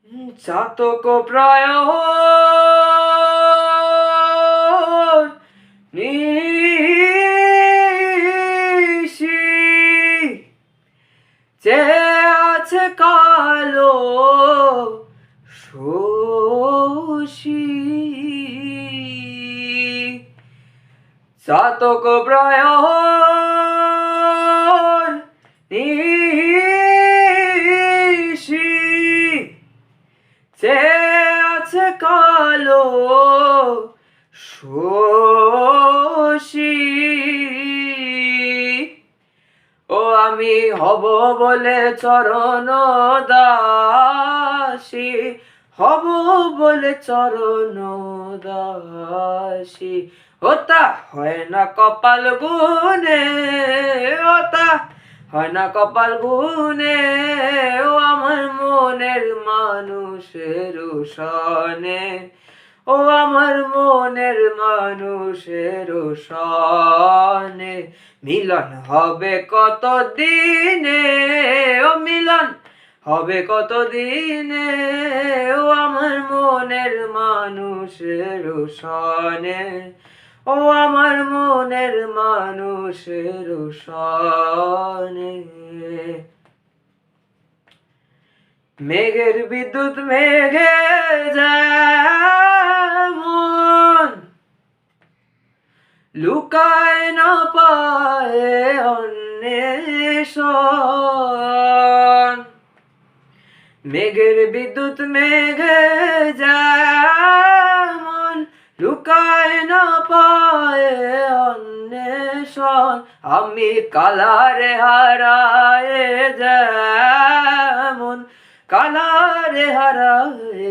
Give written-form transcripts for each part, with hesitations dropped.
চাতক প্রায় নিশি যে আছে কালো শশী চাতক প্রায় নিশি যে আছে কালো শশী ও আমি হব বলে চরণ দাসী হব বলে চরণ দাসী ওটা হয় না কপাল গুনে ওটা হয় না কপাল গুনে ও আমার মনের মানুষের সনে ও আমার মনের মানুষের সনে মিলন হবে কত দিনে ও মিলন হবে কত দিনে ও আমার মনের মানুষের সনে ও আমার মনের মানুষের সনে মেঘের বিদ্যুৎ মেঘে যেমন লুকায় না পায় অন্বেষণ মেঘের বিদ্যুৎ মেঘে যেমন লুকায় না পায় অন্বেষণ আমি কালারে হারায় যেমন কালারে হারায়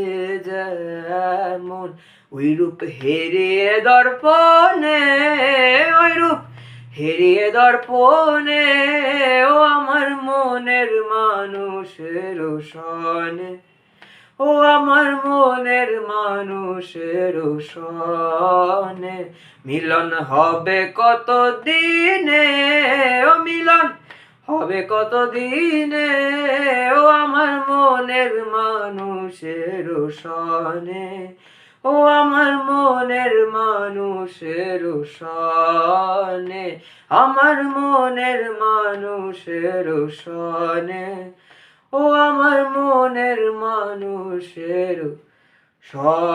যেমন ওই রূপ হেরিয়ে দর্পণে ওই রূপ হেরিয়ে দর্পণে ও আমার মনের মানুষের সনে ও আমার মনের মানুষের সনে মিলন হবে কত দিনে ও মিলন হবে কত দিনে ও আমার মনের মানুষের সনে ও আমার মনের মানুষের সনে আমার মনের মানুষের সনে ও আমার মনের মানুষের সনে